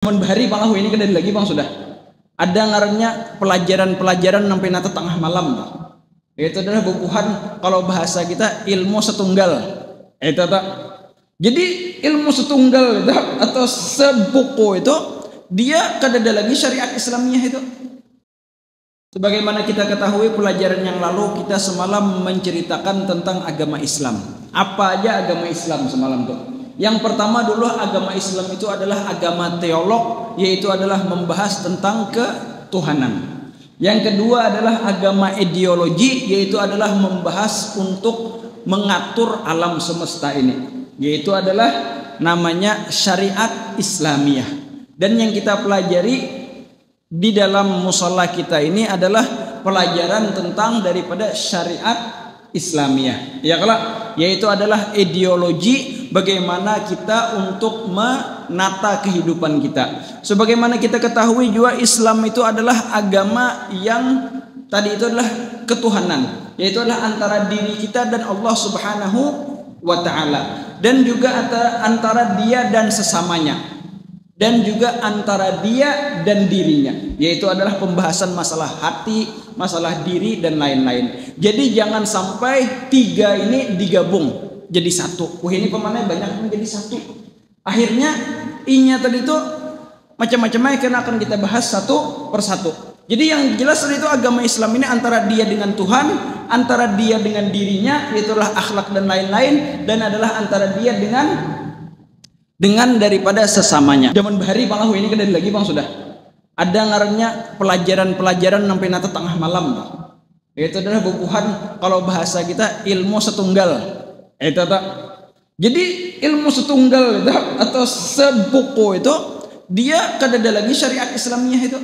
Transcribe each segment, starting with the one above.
Hari Bang ini kedai lagi Bang sudah ada ngarannya pelajaran sampai nata tengah malam Bang. Itu adalah bukuhan kalau bahasa kita ilmu setunggal. Itu tak. Jadi ilmu setunggal itu atau sebuku itu dia kedai lagi syariat Islamiyah itu. Sebagaimana kita ketahui pelajaran yang lalu kita semalam menceritakan tentang agama Islam. Apa aja agama Islam semalam tuh? Yang pertama dulu agama Islam itu adalah agama teolog, yaitu adalah membahas tentang ketuhanan. Yang kedua adalah agama ideologi, yaitu adalah membahas untuk mengatur alam semesta ini, yaitu adalah namanya syariat Islamiyah. Dan yang kita pelajari di dalam musalla kita ini adalah pelajaran tentang daripada syariat Islamiyah, ya kalau yaitu adalah ideologi bagaimana kita untuk menata kehidupan kita. Sebagaimana kita ketahui juga Islam itu adalah agama yang tadi itu adalah ketuhanan, yaitu adalah antara diri kita dan Allah Subhanahu wa taala, dan juga antara dia dan sesamanya, dan juga antara dia dan dirinya, yaitu adalah pembahasan masalah hati, masalah diri dan lain-lain. Jadi jangan sampai tiga ini digabung jadi satu. Wah ini pemanai banyak menjadi satu. Akhirnya inya tadi itu macam-macamnya karena akan kita bahas satu persatu. Jadi yang jelas tadi itu agama Islam ini antara dia dengan Tuhan, antara dia dengan dirinya, yaitulah akhlak dan lain-lain, dan adalah antara dia dengan daripada sesamanya. Zaman hari Bang ini kedai lagi Bang sudah ada ngarannya pelajaran sampai nata tengah malam Bang. Itu adalah bukuhan kalau bahasa kita ilmu setunggal. Itu tak. Jadi ilmu setunggal itu atau sebuku itu dia kedai lagi syariat Islamiyah itu.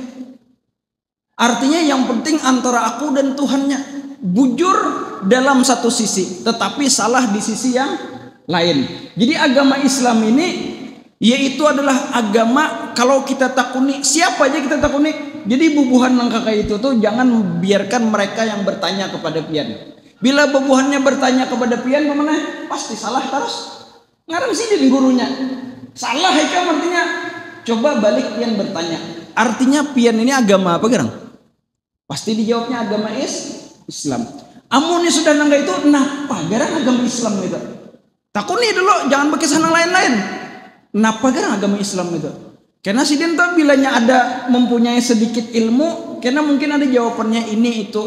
Artinya yang penting antara aku dan Tuhannya, bujur dalam satu sisi tetapi salah di sisi yang lain. Jadi agama Islam ini yaitu adalah agama kalau kita takuni siapa aja kita takuni. Jadi bubuhan langkah itu tuh jangan biarkan mereka yang bertanya kepada pian. Bila bubuhannya bertanya kepada pian bagaimana? Pasti salah terus. Ngarang sih di gurunya. Salah ikam artinya coba balik pian bertanya. Artinya pian ini agama apa gerang? Pasti dijawabnya agama Islam. Amun sudah nangga itu napa garang agama Islam itu? Takuni dulu, jangan pakai sana lain-lain. Kenapa kan agama Islam itu? Karena si Dinta bilanya ada mempunyai sedikit ilmu, karena mungkin ada jawabannya ini itu.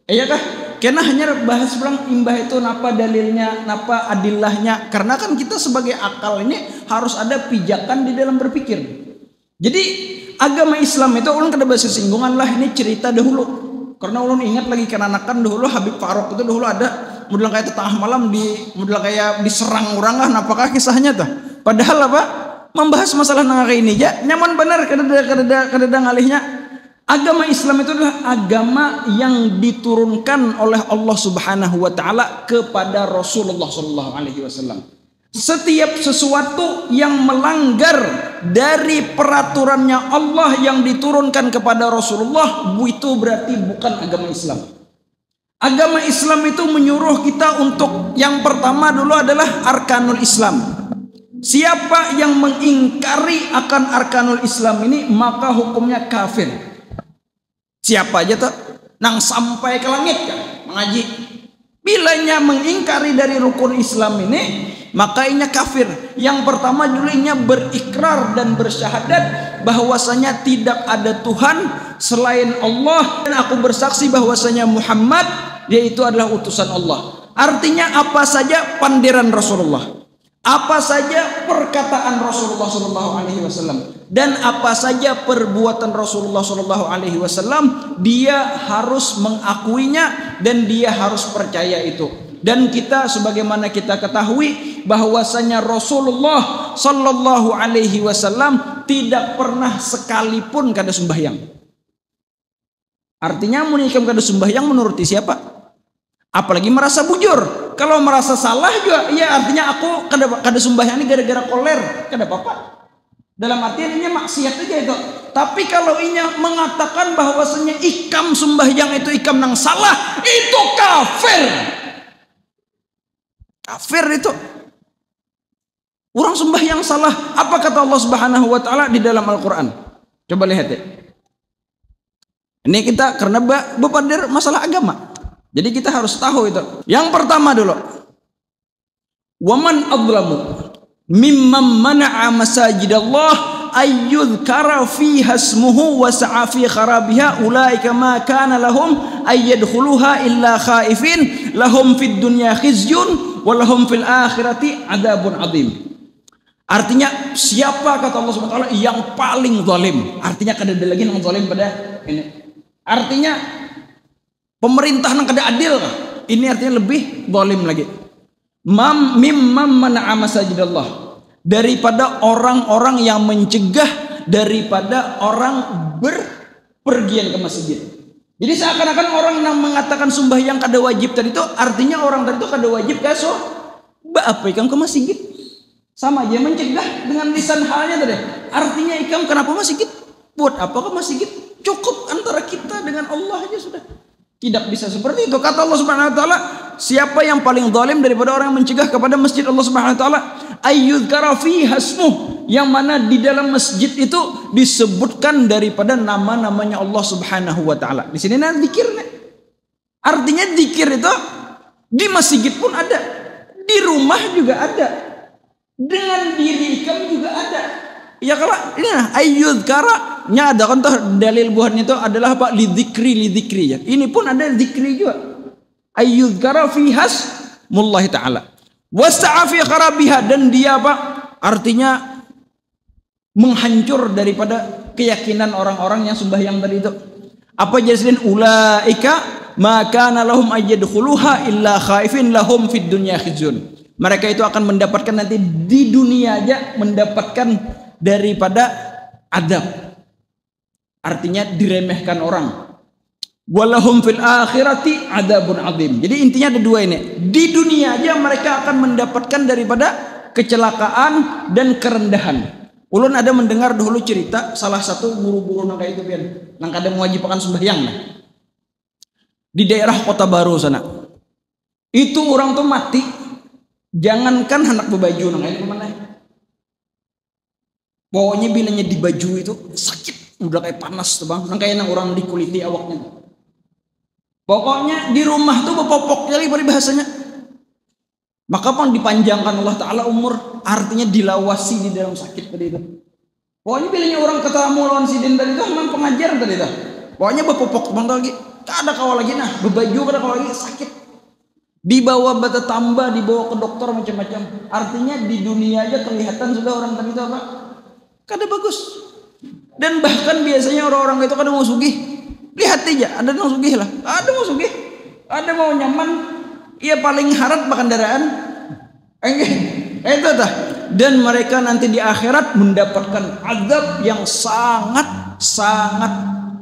Iya kah? Karena hanya bahas pulang imbah itu napa dalilnya, napa adillahnya. Karena kan kita sebagai akal ini harus ada pijakan di dalam berpikir. Jadi agama Islam itu ulun kada bahasa singgungan lah, ini cerita dahulu. Karena ulun ingat lagi kenanakan dahulu Habib Faruk itu dahulu ada model kayak tengah malam model kayak diserang orang lah, apakah kisahnya tuh? Padahal apa? Membahas masalah nangka ini ya nyaman benar kada ngalihnya. Agama Islam itu adalah agama yang diturunkan oleh Allah Subhanahu wa taala kepada Rasulullah sallallahu alaihi wasallam. Setiap sesuatu yang melanggar dari peraturannya Allah yang diturunkan kepada Rasulullah itu berarti bukan agama Islam. Agama Islam itu menyuruh kita untuk yang pertama dulu adalah arkanul Islam. Siapa yang mengingkari akan arkanul Islam ini maka hukumnya kafir. Siapa aja tuh nang sampai ke langit kan mengaji. Bilanya mengingkari dari rukun Islam ini maka inya kafir. Yang pertama dulu inya berikrar dan bersyahadat bahwasanya tidak ada Tuhan selain Allah, dan aku bersaksi bahwasanya Muhammad yaitu adalah utusan Allah. Artinya apa saja pandiran Rasulullah, apa saja perkataan Rasulullah sallallahu alaihi wasallam, dan apa saja perbuatan Rasulullah sallallahu alaihi wasallam dia harus mengakuinya dan dia harus percaya itu. Dan kita sebagaimana kita ketahui bahwasanya Rasulullah sallallahu alaihi wasallam tidak pernah sekalipun kada sembahyang. Artinya menikam kada sembahyang menuruti siapa? Apalagi merasa bujur. Kalau merasa salah juga ya artinya aku kada sembahyang ini gara-gara koler, kada apa-apa. Dalam artian ini maksiat aja itu. Tapi kalau inya mengatakan bahwasanya ikam sembahyang itu ikam nang salah, itu kafir. Kafir itu. Orang sembahyang salah. Apa kata Allah Subhanahu wa taala di dalam Al-Qur'an? Coba lihat ya. Ini kita karena bepadir masalah agama. Jadi kita harus tahu itu. Yang pertama dulu. Waman adlamu mimman mana'a masajidallah ayyudhkara fiha ismuhu wa sa'a fi kharabiha ulaika ma kana lahum ayyadkhuluha illa khaifin lahum fid dunya khizyun wa lahum fil akhirati adzabun adzim. Artinya siapa kata Allah Subhanahu wa taala yang paling zalim? Artinya kada ada lagi yang zalim pada ini. Artinya pemerintah yang kada adil. Ini artinya lebih zalim lagi. Mimman mana'a masajidallah, daripada orang-orang yang mencegah daripada orang berpergian ke masjid. Jadi seakan-akan orang yang mengatakan sembahyang kada wajib tadi itu artinya orang tadi itu kada wajib kaso apa ikam ke masjid. Sama aja mencegah dengan lisan halnya tadi. Artinya ikam kenapa masjid? Buat apa ke masjid? Cukup antara kita dengan Allah aja sudah. Tidak bisa seperti itu. Kata Allah Subhanahu wa taala, siapa yang paling zalim daripada orang yang mencegah kepada masjid Allah Subhanahu wa taala? Ayyudhkara fiha ismuh, yang mana di dalam masjid itu disebutkan daripada nama-namanya Allah Subhanahu wa taala. Di sini ada zikirnya. Artinya zikir itu di masjid pun ada, di rumah juga ada, dengan diri kamu juga ada. Ya kalau ini ayyudhkara nya ada kan dalil buahnya itu adalah apa? Lidzikri ya. Ini pun ada zikri juga. Ayyudhkara fihas mullahi ta'ala. Wasta'a fi kharabiha, dan dia apa? Artinya menghancur daripada keyakinan orang-orang yang sembahyang tadi itu. Apa jelasnya? Ulaika ma kana lahum ayyadkhuluha illa khaifin lahum fid dunya khizyun. Mereka itu akan mendapatkan nanti di dunia aja mendapatkan daripada adab. Artinya diremehkan orang. Walahum fil akhirati adzabun adzim. Jadi intinya ada dua ini. Di dunia aja mereka akan mendapatkan daripada kecelakaan dan kerendahan. Ulun ada mendengar dulu cerita salah satu guru-guru nang kayak itu pian, nang kada mewajibkan sembahyang nah. Di daerah Kota Baru sana. Itu orang tuh mati. Jangankan hendak berbaju nang kayak mana. Pokoknya bilanya di baju itu sakit, udah kayak panas tuh bang, nang kayak nang orang dikuliti awaknya. Pokoknya di rumah tuh bepopok kali bahasanya. Maka pun dipanjangkan Allah Ta'ala umur, artinya dilawasi di dalam sakit tadi itu. Pokoknya bilanya orang ketemu lawan sidin tadi itu memang pengajar tadi itu. Pokoknya bepopok bang lagi, tak ada kawal lagi nah, berbaju kada kawal lagi sakit. Dibawa bata tambah, dibawa ke dokter macam-macam. Artinya di dunia aja kelihatan sudah orang tadi itu apa? Kada bagus. Dan bahkan biasanya orang-orang itu kada mau sugih. Lihat aja, ada mau sugih lah. Ada mau sugih. Ada mau nyaman. Ia paling harap kendaraan. Itu dah. Dan mereka nanti di akhirat mendapatkan azab yang sangat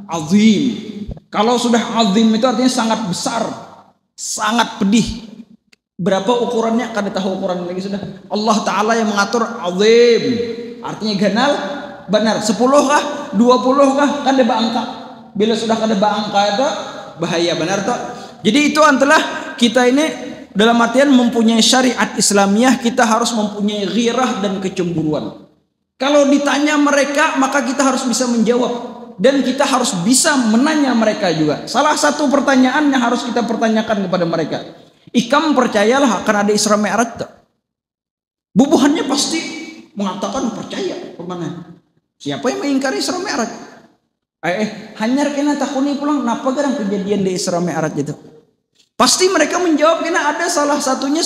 azim. Kalau sudah azim itu artinya sangat besar, sangat pedih. Berapa ukurannya? Kada tahu ukuran lagi sudah. Allah Ta'ala yang mengatur azim. Artinya ganal benar 10 kah 20 kah kada baangka. Bila sudah kada baangka itu bahaya benar toh. Jadi itu adalah kita ini dalam artian mempunyai syariat Islamiyah, kita harus mempunyai ghirah dan kecemburuan. Kalau ditanya mereka maka kita harus bisa menjawab, dan kita harus bisa menanya mereka juga. Salah satu pertanyaan yang harus kita pertanyakan kepada mereka, ikam percayalah akan ada Isra Mi'raj tak? Bubuhannya pasti mengatakan percaya. Kemana? Siapa yang mengingkari Isra Mi'raj? Hanyar kena takuni pulang napa garang kejadian di Isra Mi'raj itu? Pasti mereka menjawab kena ada salah satunya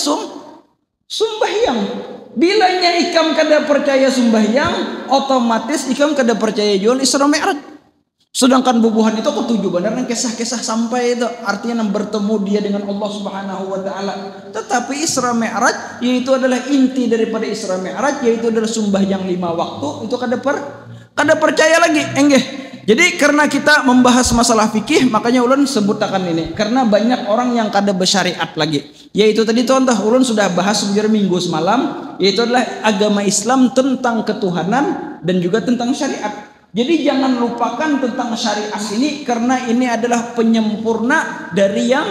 sembahyang. Bilanya ikam kada percaya sembahyang, otomatis ikam kada percaya jual Isra Mi'raj. Sedangkan bubuhan itu ketujuh benar yang kisah-kisah sampai itu artinya bertemu dia dengan Allah Subhanahu wa taala. Tetapi Isra Mi'raj yaitu adalah inti daripada Isra Mi'raj, yaitu adalah sembahyang 5 waktu, itu kada percaya lagi. Jadi karena kita membahas masalah fikih, makanya ulun sebutakan ini. Karena banyak orang yang kada bersyariat lagi. Yaitu tadi contoh ulun sudah bahas sebenarnya minggu semalam, yaitu adalah agama Islam tentang ketuhanan dan juga tentang syariat. Jadi jangan lupakan tentang syariat ini, karena ini adalah penyempurna dari yang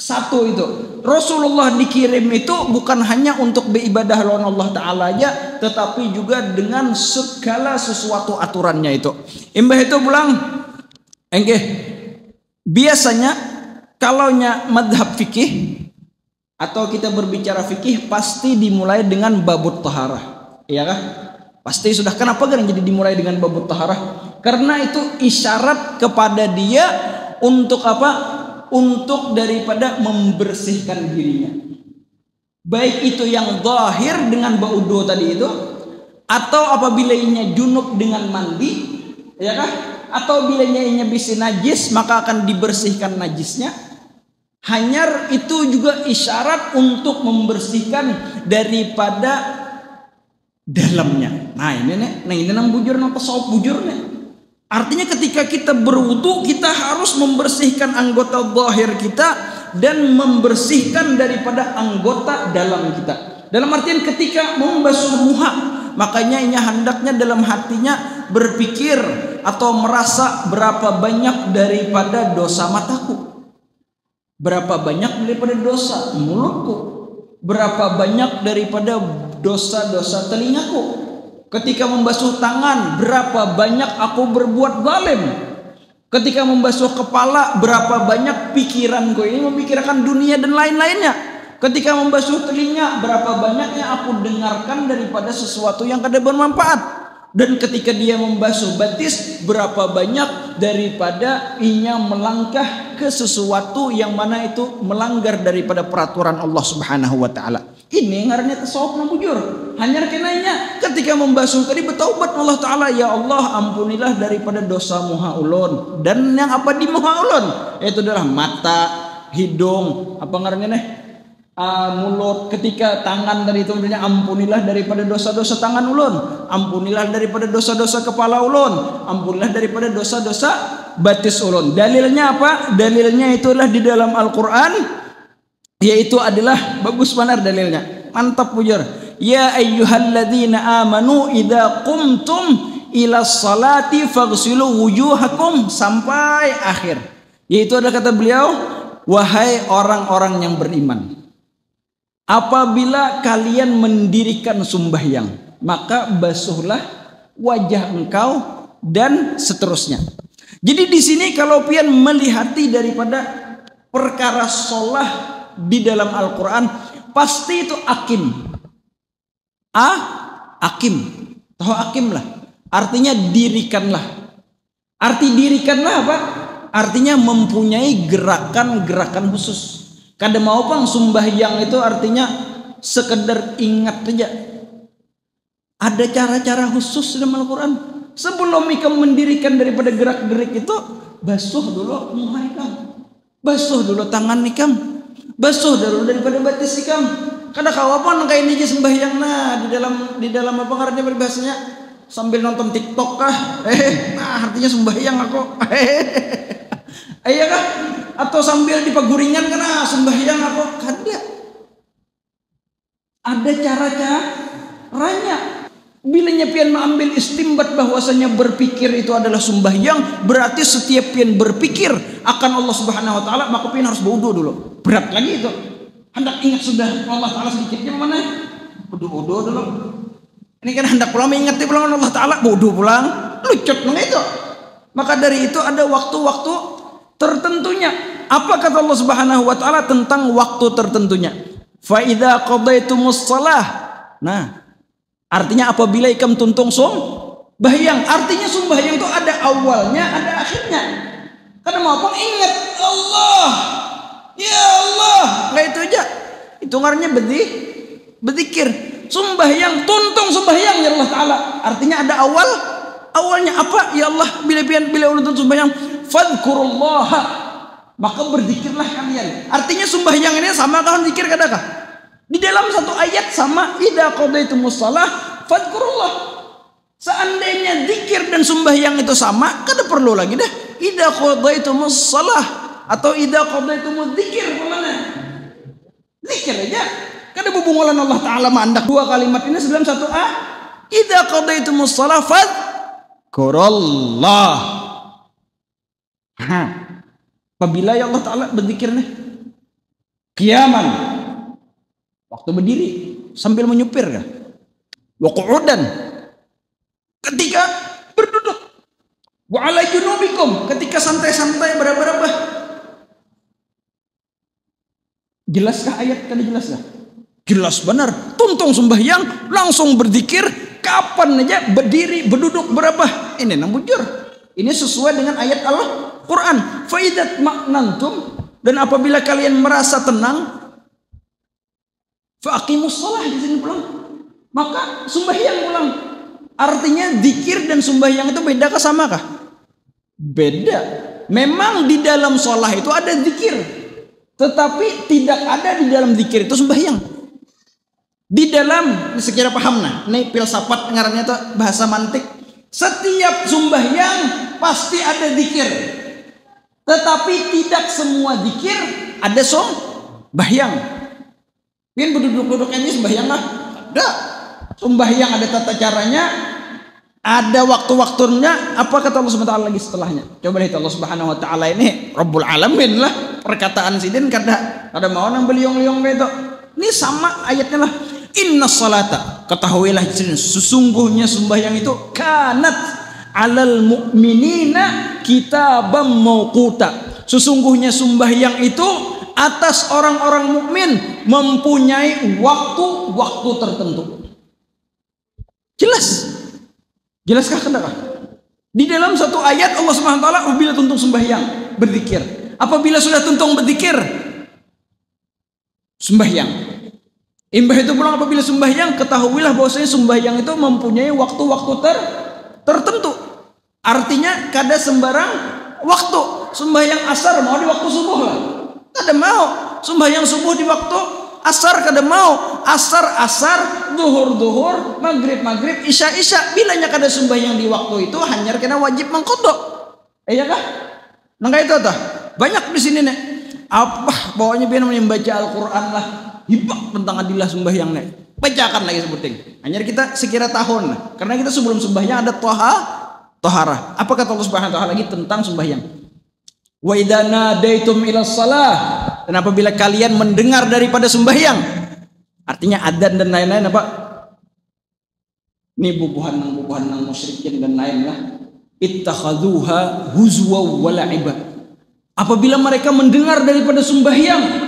Satu itu, Rasulullah dikirim itu bukan hanya untuk beribadah lawan Allah Ta'ala aja, tetapi juga dengan segala sesuatu aturannya itu. Imbah itu pulang, biasanya kalau madhab fikih atau kita berbicara fikih pasti dimulai dengan babut taharah, iya kah? Pasti sudah. Kenapa kan jadi dimulai dengan babut taharah? Karena itu isyarat kepada dia untuk apa? Untuk daripada membersihkan dirinya, baik itu yang zahir dengan baudo tadi itu, atau apabila ianya junub dengan mandi, ya kah? Atau bila ianya bisa najis maka akan dibersihkan najisnya. Hanyar itu juga isyarat untuk membersihkan daripada dalamnya. Nah ini nang bujur nang tasawuf bujur nih. Artinya ketika kita berwudu kita harus membersihkan anggota zahir kita dan membersihkan daripada anggota dalam kita. Dalam artian ketika membasuh muha, makanya ini hendaknya dalam hatinya berpikir atau merasa berapa banyak daripada dosa mataku, berapa banyak daripada dosa mulutku, berapa banyak daripada dosa-dosa telingaku. Ketika membasuh tangan, berapa banyak aku berbuat zalim. Ketika membasuh kepala, berapa banyak pikiranku ini memikirkan dunia dan lain-lainnya. Ketika membasuh telinga, berapa banyaknya aku dengarkan daripada sesuatu yang kada bermanfaat. Dan ketika dia membasuh batis, berapa banyak daripada inya melangkah ke sesuatu yang mana itu melanggar daripada peraturan Allah Subhanahu wa taala. Ini ngarannya tasawuf nang bujur. Hanya kenanya ketika membasuh tadi bertaubat Allah Ta'ala, ya Allah ampunilah daripada dosa muha ulun. Dan yang apa di muha ulun, yaitu adalah mata, hidung, apa ngarannya nih, mulut. Ketika tangan dari itu ampunilah daripada dosa-dosa tangan ulun, ampunilah daripada dosa-dosa kepala ulun, ampunilah daripada dosa-dosa batis ulun. Dalilnya apa? Dalilnya itulah di dalam Al-Quran, yaitu adalah bagus benar dalilnya, mantap bujur. Ya ayyuhalladzina amanu idza qumtum ila salati faghsilu wujuhakum sampai akhir. Yaitu adalah kata beliau, wahai orang-orang yang beriman, apabila kalian mendirikan sembahyang, maka basuhlah wajah engkau dan seterusnya. Jadi di sini kalau pian melihati daripada perkara sholah di dalam Al-Quran, pasti itu akim. Akim. Tahu akim lah. Artinya dirikanlah. Arti dirikanlah apa? Artinya mempunyai gerakan-gerakan khusus. Kada mau pang sembahyang itu artinya sekedar ingat saja. Ada cara-cara khusus dalam Al-Quran. Sebelum ikam mendirikan daripada gerak-gerik itu, basuh dulu muka ikam, basuh dulu tangan ikam, basuh dulu daripada batis ikam. Kada kawapan kayak ini sembahyang di dalam apa ngarannya berbahasanya sambil nonton TikTok kah? Nah artinya sembahyang aku. Iya kah? Atau sambil di paguringan kena sembahyang aku? Kada. Ada cara-caranya. Bila pian mengambil istimbat bahwasanya berpikir itu adalah sembahyang, berarti setiap pian berpikir akan Allah Subhanahu wa taala, maka pian harus berwudu dulu. Berat lagi itu. Hendak ingat sudah Allah taala sedikitnya mana? Wudu dulu. Ini kan hendak pulang mengingat pulang Allah taala, wudu pulang. Lucut nang itu. Maka dari itu ada waktu-waktu tertentunya. Apa kata Allah Subhanahu wa taala tentang waktu tertentunya? Fa idza qadaitumus shalah. Nah, artinya apabila ikam tuntung sembahyang, artinya sembahyang itu ada awalnya, ada akhirnya. Karena mau apa? Ingat Allah, ya Allah, nggak itu aja. Itu ngarannya berzikir. Sembahyang, tuntung sembahyang ya Allah Taala. Artinya ada awalnya apa? Ya Allah, bila ulun sembahyang, fadkurullah, maka berzikirlah kalian. Artinya sembahyang ini sama kan zikir kadakah? Di dalam satu ayat sama, idza qadaitumus shalah fadkurullah. Seandainya zikir dan sembahyang itu sama, kada perlu lagi dah idza qadaitumus shalah atau idza qadaitumuz zikir kemana? Zikir aja. Kada hubungan Allah Taala mandak dua kalimat ini dalam satu idza qadaitumus shalah fadkurullah. Apabila ya Allah Taala berzikir nih, qiyaman, waktu berdiri sambil menyupir kan, wa qu'udan, ketika berduduk, wa ala junubikum, ketika santai-santai beraba-raba. Jelaskah ayat tadi, jelaskah? Jelas benar. Tuntung sembahyang, langsung berzikir, kapan aja berdiri, berduduk, berapa. Ini nang bujur. Ini sesuai dengan ayat Al-Quran. Faidat maknantum, dan apabila kalian merasa tenang, faaqimus shalah, di sini pulang. Maka sembahyang pulang. Artinya zikir dan sembahyang itu beda kah, sama kah? Beda. Memang di dalam shalah itu ada zikir, tetapi tidak ada di dalam zikir itu sembahyang. Di dalam, sekira paham nah, ini filsafat ngarannya itu bahasa mantik. Setiap sembahyang pasti ada zikir, tetapi tidak semua zikir ada sembahyang. Mungkin berduduk-duduk ini sembahyang lah, ada. Sembahyang ada tata caranya, ada waktu-waktunya. Apa kata Allah Subhanahu wa taala lagi setelahnya? Coba lihat Allah Subhanahu wa taala ini Rabbul Alamin lah. Perkataan sidin kada mau nang beliong-liong itu. Ini sama ayatnya lah. Inna salata, ketahuilah sesungguhnya sembahyang itu kanat alal mu'minina kitabam mauquta. Sesungguhnya sembahyang itu atas orang-orang mukmin mempunyai waktu-waktu tertentu. Jelas? Jelaskah kenapa? Di dalam satu ayat Allah Subhanahu wa taala apabila tuntung sembahyang berzikir. Apabila sudah tuntung berzikir sembahyang. Imbah itu pulang apabila sembahyang, ketahuilah bahwasanya sembahyang itu mempunyai waktu-waktu tertentu. Artinya kada sembarang waktu. Sembahyang asar mau di waktu subuh lah, kada mau. Sembahyang subuh di waktu asar kada mau. Asar, duhur, maghrib, isya. Bilanya kada sembahyang di waktu itu, hanya kena wajib mengkodok. Iya kah? Nangka itu tah. Banyak di sini nih. Apa bawanya biar membaca Al-Quran lah. Hibak tentang adilah sembahyang nih. Bacakan lagi sebuting. Hanya kita sekira tahun. Karena kita sebelum sembahyang ada toharah. Apa kata Allah Subhanahu wa taala lagi tentang sembahyang? Wa idza nadaitum ila shalah. Dan apabila kalian mendengar daripada sembahyang. Artinya adzan dan lain-lain apa? Ini bubuhan nang musyrikin dan lain lah. Ittakhaduha huzwa wa la'iba. Apabila mereka mendengar daripada sembahyang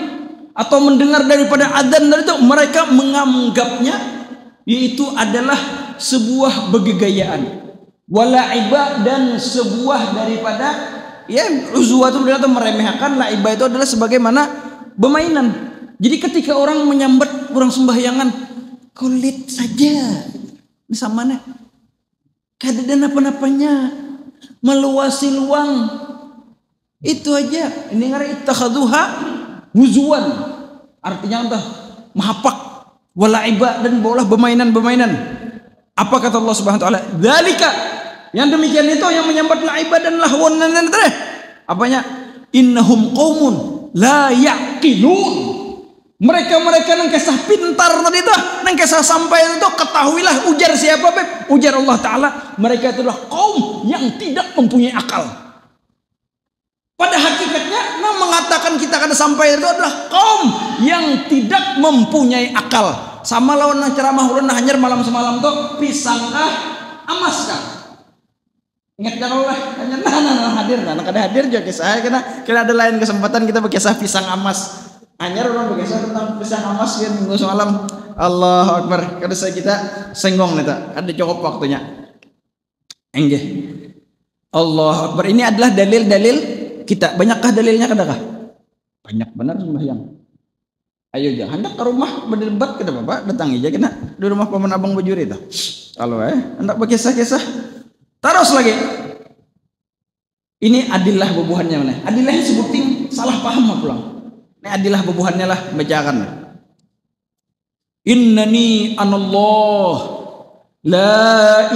atau mendengar daripada adzan dari itu, mereka menganggapnya yaitu adalah sebuah begegayaan, walaiba, dan sebuah daripada uzwa itu berarti meremehkan, laiba itu adalah sebagaimana bermainan. Jadi ketika orang menyambat orang sembahyangan, kulit saja sama mana kada ada napa-napanya, meluasi luang itu aja. Ini ngari ittakhaduha wuzuan, artinya entah mahapak, walaiba, dan bola bermainan. Apa kata Allah Subhanahu wa taala? Dzalika, yang demikian itu yang menyambat laiba dan lahwan dan apanya? Innahum qaumun la yaqilun. Mereka nang kesah pintar tadi itu, nang kesah sampai itu, ketahuilah ujar siapa beb? Ujar Allah taala, mereka itulah kaum yang tidak mempunyai akal. Pada hakikatnya, mengatakan kita kada sampai itu adalah kaum yang tidak mempunyai akal. Sama lawan ceramah ulun hanyar malam semalam tuh, pisangkah amaskah? Ingat jangan lah, hanyar hadir, kada hadir juga kisah. Kena ada lain kesempatan kita berkisah pisang amas. Hanyar orang berkisah tentang pisang amas kan minggu semalam. Allahu Akbar. Kada saya kita senggong neta. Ada cukup waktunya. Enggih. Allahu Akbar. Ini adalah dalil-dalil kita. Banyakkah dalilnya kadakah? Banyak benar sembahyang. Ayo jangan hendak ke rumah berdebat ke Bapak, datang aja kena di rumah paman abang bujur itu. Kalau hendak berkisah-kisah terus lagi. Ini adillah bubuhannya mana? Adillah sebuting salah paham pulang. Ini adillah bubuhannya lah, bacakan. Innani anallah la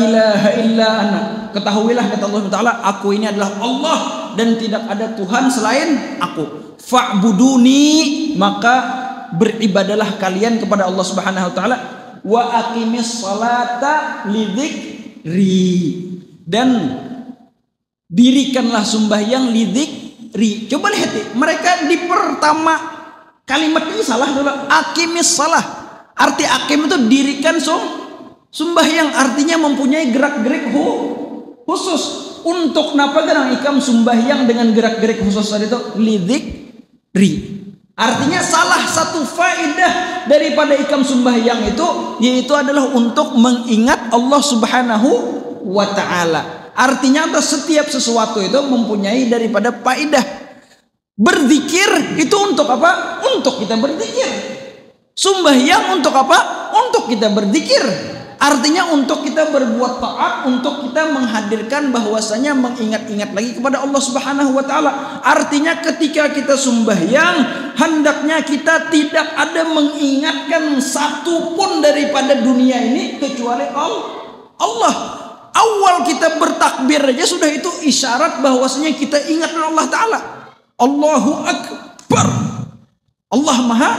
ilaha illa ana. Ketahuilah kata Allah Taala, aku ini adalah Allah dan tidak ada Tuhan selain aku. Fa'buduni, maka beribadalah kalian kepada Allah Subhanahu wa taala. Wa aqimis salata lidzikri, dan dirikanlah sembahyang lidzikri. Coba lihat mereka di pertama Kalimat ini salah dulu. Aqimis salah. Arti akim itu dirikan sembahyang, artinya mempunyai gerak-gerik khusus. Untuk napa kadang ikam sembahyang dengan gerak-gerik khusus tadi itu lidzikri. Artinya salah satu faedah daripada ikam sembahyang itu yaitu adalah untuk mengingat Allah Subhanahu wa taala. Artinya setiap sesuatu itu mempunyai daripada faedah. Berzikir itu untuk apa? Untuk kita berzikir. Sembahyang untuk apa? Untuk kita berzikir. Artinya untuk kita berbuat taat, untuk kita menghadirkan bahwasanya mengingat-ingat lagi kepada Allah Subhanahu wa taala. Artinya ketika kita sembahyang, hendaknya kita tidak ada mengingatkan satu pun daripada dunia ini kecuali Allah. Awal kita bertakbir aja sudah itu isyarat bahwasanya kita ingat Allah taala. Allahu Akbar. Allah Maha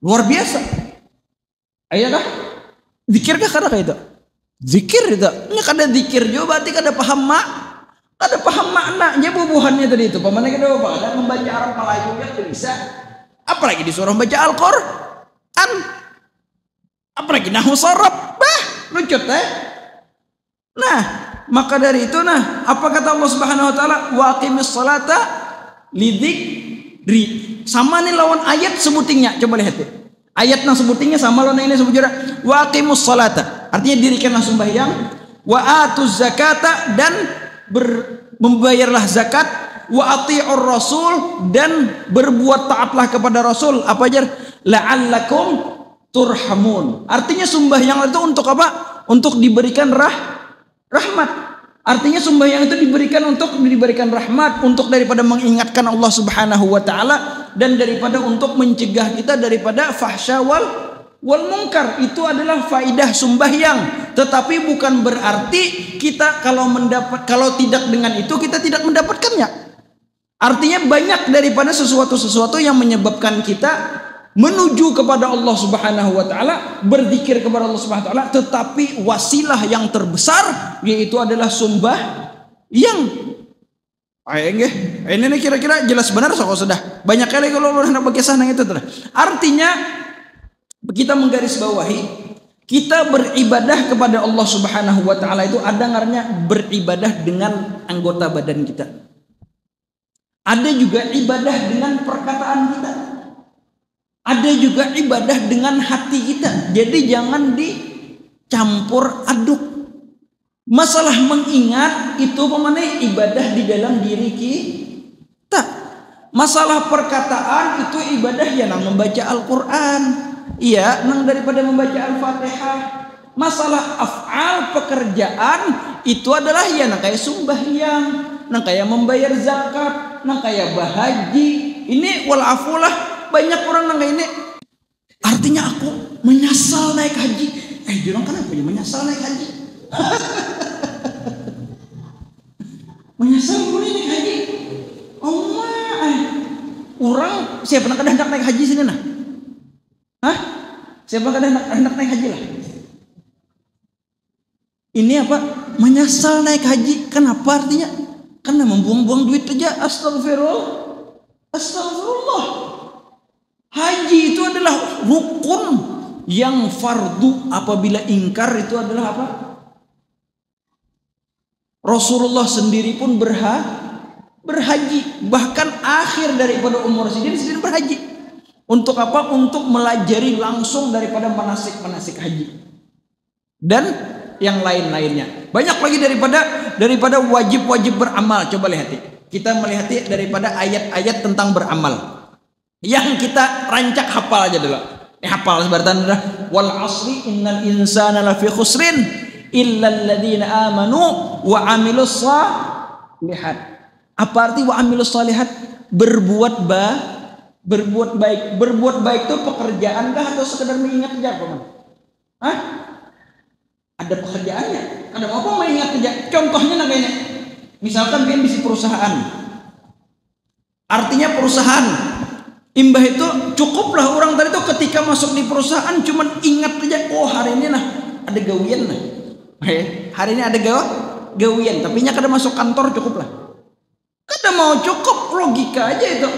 luar biasa. Ayakah? Zikirkah kada kayak itu? Zikir itu. Ini kada zikir juga berarti kada paham kada paham maknanya bubuhannya tadi itu. Pemana kita ada membaca Arab Melayu yang bisa. Apalagi disuruh baca Al-Qur'an. Apalagi nahwu saraf. Bah, lucu teh. Nah, maka dari itu apa kata Allah Subhanahu wa taala? Wa aqimis salata lidzikri. Sama nih lawan ayat sebutingnya. Coba lihat deh. Ayat yang sebutingnya sama lawan ini sebut juga. Wa aqimus salata. Artinya dirikanlah sembahyang. Wa atuz zakata dan membayarlah zakat. Wa ati'ur rasul dan berbuat taatlah kepada Rasul. Apa aja? La'allakum turhamun. Artinya sembahyang itu untuk apa? Untuk diberikan rahmat. Artinya sembahyang itu diberikan rahmat, untuk daripada mengingatkan Allah Subhanahu wa taala dan daripada untuk mencegah kita daripada fahsya wal munkar. Itu adalah faidah sembahyang. Tetapi bukan berarti kita kalau tidak dengan itu kita tidak mendapatkannya. Artinya banyak daripada sesuatu yang menyebabkan kita menuju kepada Allah Subhanahu wa taala, berzikir kepada Allah Subhanahu wa taala, tetapi wasilah yang terbesar yaitu adalah sembahyang. Ini kira-kira jelas benar sudah. Banyak kali kalau orang nak berkisah nang itu. Artinya kita menggarisbawahi kita beribadah kepada Allah Subhanahu wa taala itu ada ngarannya beribadah dengan anggota badan kita. Ada juga ibadah dengan perkataan kita. Ada juga ibadah dengan hati kita. Jadi jangan dicampur aduk. Masalah mengingat itu pemane ibadah di dalam diri kita. Masalah perkataan itu ibadah ya nang membaca Al-Qur'an. Iya, nang daripada membaca Al-Fatihah. Masalah af'al pekerjaan itu adalah ya nang kayak sembahyang, nang kayak membayar zakat, nang kayak bahaji. Ini walafulah banyak orang nang ini. Artinya aku menyesal naik haji. Jurang kenapa ya menyesal naik haji? Menyesal boleh naik haji. Orang siapa nak hendak naik haji sini nah? Siapa hendak naik haji lah? Ini apa? Menyesal naik haji. Kenapa artinya? Karena membuang-buang duit aja. Astagfirullah. Haji itu adalah rukun yang fardu. Apabila ingkar itu adalah apa? Rasulullah sendiri pun berhaji. Bahkan akhir daripada umur sendiri berhaji. Untuk apa? Untuk melajari langsung daripada manasik haji. Dan yang lain-lainnya. Banyak lagi daripada wajib-wajib beramal. Coba lihat. Kita melihat daripada ayat-ayat tentang beramal. Yang kita rancak hafal aja dulu. Hafal sebaratan dah. Wal asri innal insana lafi khusrin illa alladziina amanu wa 'amilus shalihat. Apa arti wa 'amilus shalihat? Berbuat baik. Berbuat baik itu pekerjaan kah atau sekedar mengingat kerja, Paman? Ada pekerjaannya. Ada apa mengingat kerja? Contohnya ini. Misalkan kalian bisi perusahaan. Artinya perusahaan imbah itu cukuplah orang tadi itu ketika masuk di perusahaan cuman ingat aja, hari ini ada gawian hari ini ada gawian, tapi nya kada masuk kantor cukuplah. Kada mau cukup logika aja itu.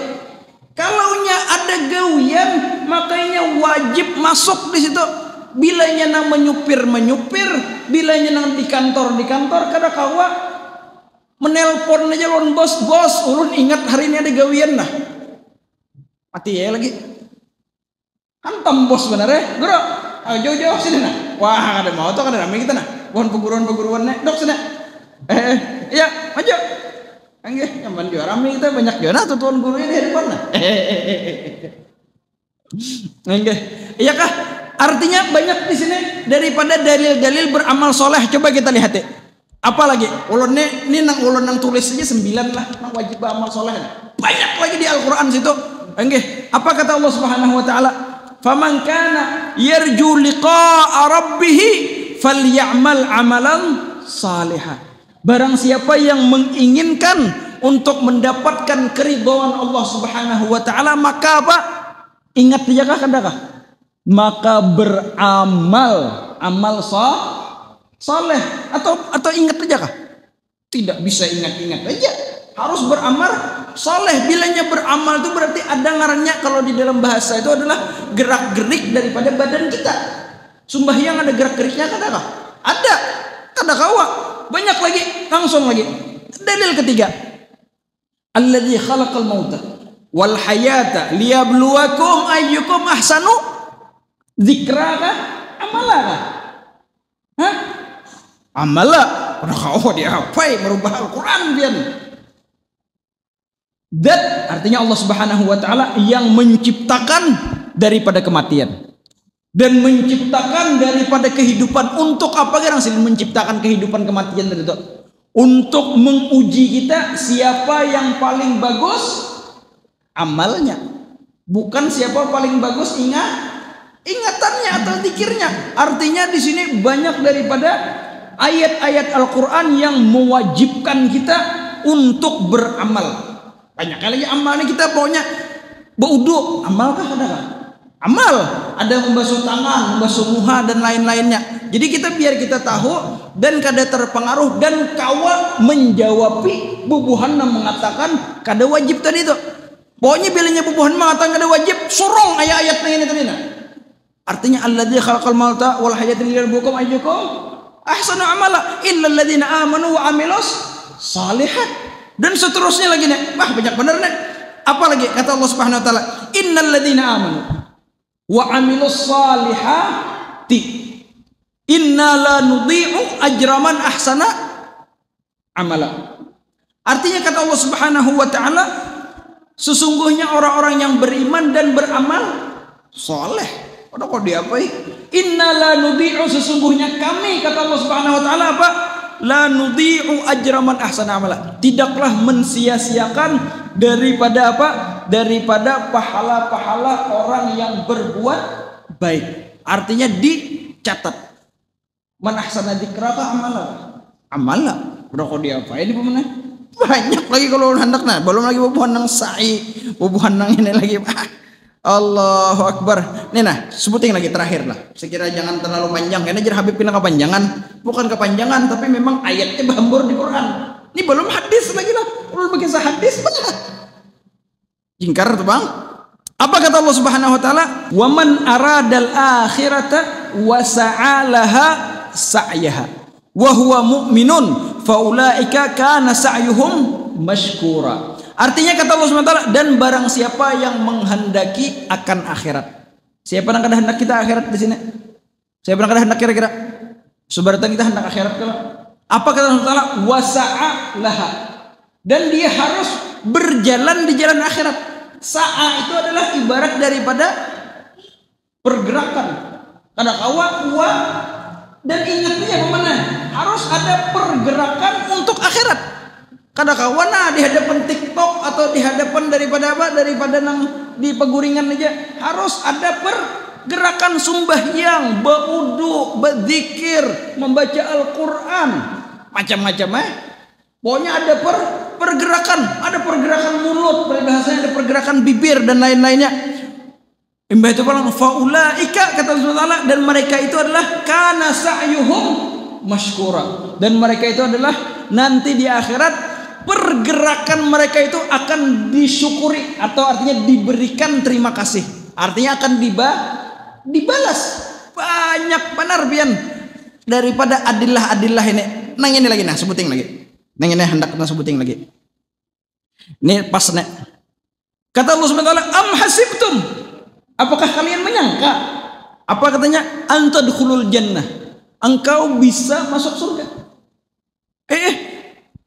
Kalaunya ada gawian, makanya wajib masuk di situ. Bilanya nang menyupir, bilanya nang di kantor, kada kawa menelpon aja lon bos, ulun ingat hari ini ada gawian nah. Mati ya lagi. Hantam bos benar ya, bro. Ayo jauh-jauh sini nah. Wah, kada mau tuh kada ramai kita nah. Bukan peguruan nih, dok sini. Iya, maju. Anggih, nyaman juga ramai kita banyak juga nah tuan guru ini di depan nah. Anggih. Iya kah? Artinya banyak di sini daripada dalil-dalil beramal soleh. Coba kita lihat ya. Apa lagi? Ulun nang tulis saja 9 lah, nang wajib beramal soleh. Banyak lagi di Al-Qur'an situ. Anggih. Apa kata Allah Subhanahu wa taala? Faman kana yarju liqa'a rabbih falyamal amalan salihah. Barang siapa yang menginginkan untuk mendapatkan keridhaan Allah Subhanahu wa taala, maka apa? Ingat dia kah kadakah? Maka beramal saleh atau ingat aja kah? Tidak bisa ingat-ingat aja. Harus beramal saleh. Bilanya beramal itu berarti ada ngarannya, kalau di dalam bahasa itu adalah gerak-gerik daripada badan kita. Sembahyang ada gerak-geriknya kadakah? Ada. Kadakawa. Banyak lagi, langsung lagi. Dalil ketiga. Alladzi khalaqal mauta wal hayata liyabluwakum ayyukum ahsanu dzikraka amalaka. Hah? Amala. Kadakawa dia apa? Merubah Al-Qur'an pian. Dat artinya Allah Subhanahu wa taala yang menciptakan daripada kematian dan menciptakan daripada kehidupan. Untuk apa kan menciptakan kehidupan kematian tadi itu? Untuk menguji kita siapa yang paling bagus amalnya, bukan siapa paling bagus ingatannya atau zikirnya. Artinya di sini banyak daripada ayat-ayat Al-Qur'an yang mewajibkan kita untuk beramal. Banyak kali amalnya kita pokoknya berwudu, amal kah ada kah? Amal, ada membasuh tangan, membasuh muha dan lain-lainnya. Jadi biar kita tahu dan kada terpengaruh dan kawa menjawabi bubuhan yang mengatakan kada wajib tadi itu. Pokoknya bilanya bubuhan mengatakan kada wajib, sorong ayat-ayatnya ini tadi nah. Artinya alladzi khalaqal mauta wal hayata liyabluwakum ayyukum ahsanu amala illal ladzina amanu wa amilus shalihat. Dan seterusnya lagi nih. Wah, banyak bener nih. Apa lagi kata Allah Subhanahu wa taala? Innal ladzina amanu wa amilus salihati inna la nudhi'u ajra man ahsana amala. Artinya kata Allah Subhanahu wa taala, sesungguhnya orang-orang yang beriman dan beramal soleh. Udah kok diapai? Inna la nudhi'u, sesungguhnya kami kata Allah Subhanahu wa taala apa? La nudhi'u ajraman ahsana amala. Tidaklah mensia-siakan daripada apa? Daripada pahala-pahala orang yang berbuat baik. Artinya dicatat. Man ahsana dzikraka amala. Udah kok diapain ini pemenang? Banyak lagi kalau hendaknya. Belum lagi bubuhan nang sa'i, bubuhan nang ini lagi. Allahu Akbar. Nih nah, sebutin lagi terakhir lah. Sekira jangan terlalu panjang. Karena Jer Habib bilang kepanjangan. Bukan kepanjangan, tapi memang ayatnya berhambur di Quran. Ini belum hadis lagi lah. Belum bagi hadis lah. Jingkar tuh bang. Apa kata Allah Subhanahu wa taala? Wa man aradal akhirata wa sa'alaha sa'yaha wa huwa mu'minun faulaika kana sa'yuhum mashkura. Artinya kata Allah SWT, dan barang siapa yang menghendaki akan akhirat. Siapa yang kada hendak kita akhirat di sini? Siapa yang kada hendak kira-kira? Sebenarnya kita hendak akhirat kalau. Apa kata Allah SWT? Wasa'a laha. Dan dia harus berjalan di jalan akhirat. Sa'a itu adalah ibarat daripada pergerakan. Kada kawa dan ingatnya kemana? Harus ada pergerakan untuk akhirat. Kada kawana di hadapan TikTok atau di hadapan daripada apa? Daripada nang di peguringan aja. Harus ada pergerakan sembahyang, berwudu, berzikir, membaca Al-Qur'an, macam-macam Pokoknya ada pergerakan, ada pergerakan mulut, peribahasanya ada pergerakan bibir dan lain-lainnya. Imbah itu bilang faulaika kata Allah, dan mereka itu adalah kana sa'yuhum mashkura, dan mereka itu adalah nanti di akhirat pergerakan mereka itu akan disyukuri atau artinya diberikan terima kasih. Artinya akan dibalas. Banyak benar pian daripada adillah ini. Nang ini lagi nah sebuting lagi. Nang ini hendak kita sebuting lagi. Ini pas nek. Kata Allah Subhanahu wa taala, "Am hasibtum?" Apakah kalian menyangka? Apa katanya? Antadkhulul jannah. Engkau bisa masuk surga.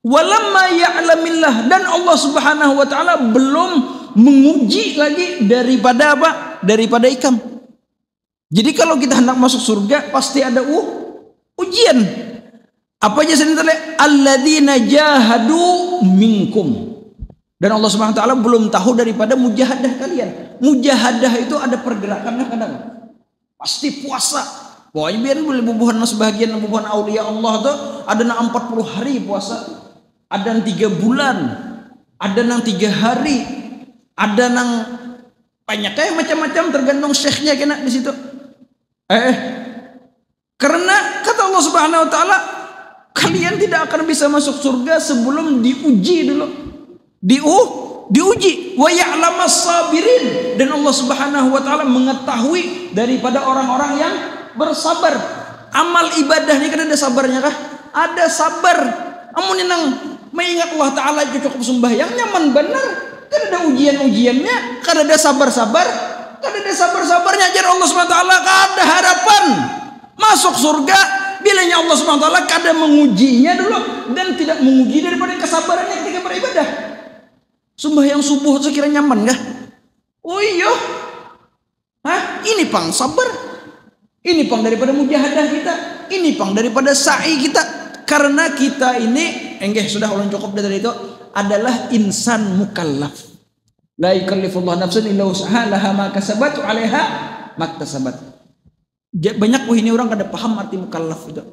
Walamma ya'lamillah, dan Allah Subhanahu wa taala belum menguji lagi daripada apa? Daripada ikam. Jadi kalau kita hendak masuk surga pasti ada ujian. Apa aja sendiri? Alladzina jahadu minkum. Dan Allah Subhanahu wa taala belum tahu daripada mujahadah kalian. Mujahadah itu ada pergerakannya kadang. Pasti puasa. Pokoknya biar boleh bubuhan sebagian bubuhan aulia Allah tuh ada nang 40 hari puasa. Ada nang 3 bulan, ada nang 3 hari, ada nang banyak kayak macam-macam tergantung syekhnya kena di situ. Karena kata Allah Subhanahu wa taala, kalian tidak akan bisa masuk surga sebelum diuji dulu. Diuji wa ya'lamas sabirin, dan Allah Subhanahu wa taala mengetahui daripada orang-orang yang bersabar. Amal ibadahnya kan ada sabarnya kah? Ada sabar. Amun nang mengingat Allah Ta'ala cukup sembahyang nyaman benar. Kan ada ujian-ujiannya, kan ada sabar-sabar, kan ada sabar-sabarnya. Ajar Allah SWT kan ada harapan masuk surga. Bilanya Allah SWT kan ada mengujinya dulu, dan tidak menguji daripada kesabarannya ketika beribadah. Sembahyang subuh sekira nyaman kah? Oh iya. Ini pang sabar. Ini pang daripada mujahadah kita. Ini pang daripada sa'i kita. Karena kita ini sudah ulun cukup dari itu adalah insan mukallaf. La yukallifullahu nafsan illa wus'aha laha ma kasabat 'alaiha maktasabat. Banyak ini orang kada paham arti mukallaf itu.